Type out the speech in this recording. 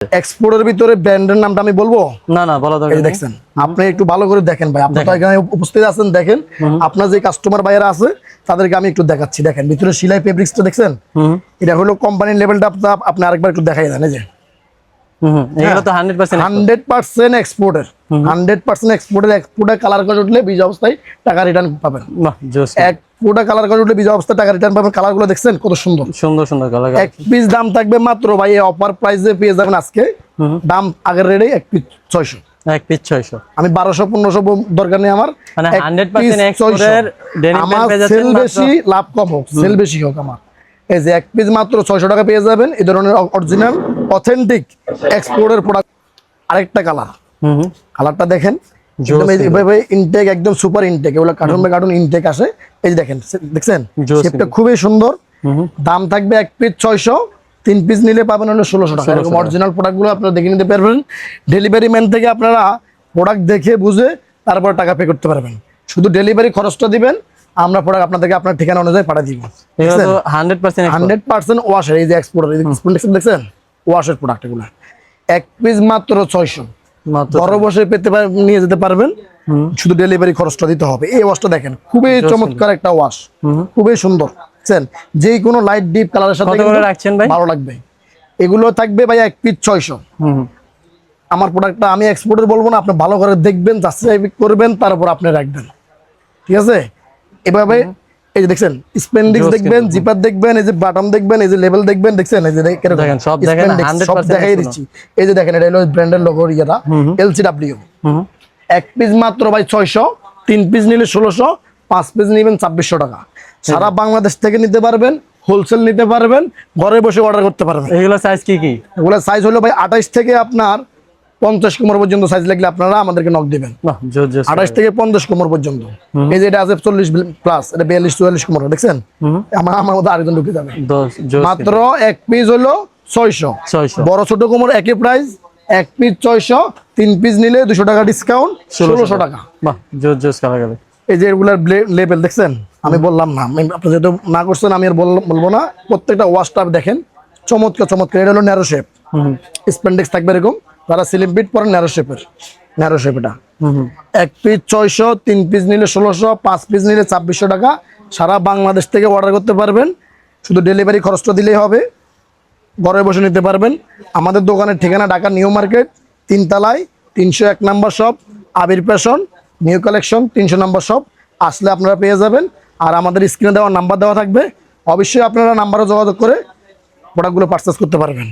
এক্সপোর্টের ভিতরে ব্র্যান্ডের নামটা আমি বলবো না না বলা দরকার নেই। দেখছেন আপনি একটু ভালো করে দেখেন ভাই, আপনি তো এখানে উপস্থিত আছেন, দেখেন আপনার যে কাস্টমার ভাইয়েরা আছে তাদেরকে আমি একটু দেখাচ্ছি। দেখেন ভিতরে সেলাই ফেব্রিক্সটা দেখছেন, এটা হলো কোম্পানির লেভেলটা। আপনি আরেকবার একটু দেখাই দেন। এই যে এগুলো তো 100% এক্সপোর্টের, 100% এক্সপোর্টের কালার কাজ উঠলে বীজ অবস্থায় টাকা রিটার্ন পাবেন। বাহ জোস। এক পুরো কালার কাজ উঠলে বীজ অবস্থায় টাকা রিটার্ন পাবেন। কালারগুলো দেখছেন কত সুন্দর সুন্দর সুন্দর কালার। এক পিস দাম থাকবে মাত্র ভাই এই অফার প্রাইসে পেয়ে যাবেন আজকে। দাম আগের রেটে এক পিস 600, এক পিস 600। আমি 1200-1500 দরকার নেই আমার, মানে 100% এক্সপোর্টের ডেনিম প্যান্ট পেয়ে যাচ্ছেন। সেল বেশি লাভ কম হোক, সেল বেশি হোক আমার, এই যে এক পিস মাত্র 600 টাকা পেয়ে যাবেন এই ধরনের অরিজিনাল অথেন্টিক এক্সপোর্টের প্রোডাক্ট। আরেকটা কালারটা দেখেন, একদম এইভাবে ইনটেক, একদম সুপার ইনটেক, এগুলো কার্টুন বাই কার্টুন ইনটেক আসে। এই যে দেখেন, দেখছেন শেপটা খুবই সুন্দর। দাম থাকবে এক পিস 600, 3 পিস নিলে পাবেন হলো 1600 টাকা। এরকম অরিজিনাল প্রোডাক্টগুলো আপনারা দেখে নিতে পারবেন। ডেলিভারি ম্যান থেকে আপনারা প্রোডাক্ট দেখে বুঝে তারপর টাকা পে করতে পারবেন। শুধু ডেলিভারি খরচটা দিবেন, আমরা প্রোডাক্ট আপনাদেরকে আপনার ঠিকানা অনুযায়ী পাঠিয়ে দিব। 100% ওয়াশের, এই যে এক্সপোর্টার দেখছেন ওয়াশের প্রোডাক্ট এগুলো। এক পিস মাত্র 600, বড় বসে নিয়ে যেতে পারবেন, শুধু ডেলিভারি খরচটা দিতে হবে। এই ওয়াশটা দেখেন খুবই চমৎকার একটা ওয়াশ, খুবই সুন্দর। বুঝছেন, যে কোনো লাইট ডিপ কালারের সাথে ভালো লাগবে। এগুলো থাকবে ভাই এক পিস 600। আমার প্রোডাক্টটা আমি এক্সপোর্টার বলবো না, আপনি ভালো করে দেখবেন, যাচাই করবেন, তারপর আপনি রাখবেন। ঠিক আছে, এভাবে এই যে দেখছেন স্পেন্ডিক্স দেখবেন, জিপার দেখবেন, এই যে বাটন দেখবেন, এই যে লেভেল দেখবেন, দেখছেন এই যে সব দেখেন, সব দেখাই দিচ্ছি। এই যে দেখেন এটা হলো ব্র্যান্ডের লোগো, ইয়েটা LCW। এক পিস মাত্র ভাই 600, 3 পিস নিলে 1600, 5 পিস নিবেন 2600 টাকা। সারা বাংলাদেশ থেকে নিতে পারবেন, হোলসেল নিতে পারবেন, ঘরে বসে অর্ডার করতে পারবেন। এগুলো সাইজ কি কি? এগুলো সাইজ হলো ভাই 28 থেকে আপনার 50 কোমর পর্যন্ত সাইজ লাগলে আপনারা আমাদেরকে নক দিবেন। 28 থেকে 50 কোমর পর্যন্ত। এই যে এটা আছে 40 প্লাস, এটা 42-44 কোমর। দেখছেন আমার মধ্যে আরেকজন ঢুকে যাবে। মাত্র এক পিস হলো 600, বড় ছোট কোমর একই প্রাইস। এক পিস 600, 3 পিস নিলে 200 টাকা ডিসকাউন্ট, 1600 টাকা। বাহ জোস জোস কালার। এই যে এগুলার লেভেল দেখছেন, আমি বললাম না, আপনি যেহেতু না করছেন আমি আর বলবো না। প্রত্যেকটা ওয়াশটা দেখেন চমৎকার চমৎকার। এটা হলো ন্যারো শেপ, স্পেন্ডেক্স থাকবে এরকম, যারা স্লিম ফিট পরেন ন্যারো শেপ এটা। এক পিস 600, 3 পিস নিলে 1600, 5 পিস নিলে 2600 টাকা। সারা বাংলাদেশ থেকে অর্ডার করতে পারবেন, শুধু ডেলিভারি খরচটা দিলেই হবে, ঘরে বসে নিতে পারবেন। আমাদের দোকানের ঠিকানা ঢাকা নিউ মার্কেট 3 তলায় 301 নম্বর শপ, আবির ফ্যাশন নিউ কালেকশন 300 নম্বর শপ। আসলে আপনারা পেয়ে যাবেন। আর আমাদের স্ক্রিনে দেওয়া নাম্বার দেওয়া থাকবে, অবশ্যই আপনারা নাম্বারে যোগাযোগ করে প্রোডাক্টগুলো পারচেস করতে পারবেন।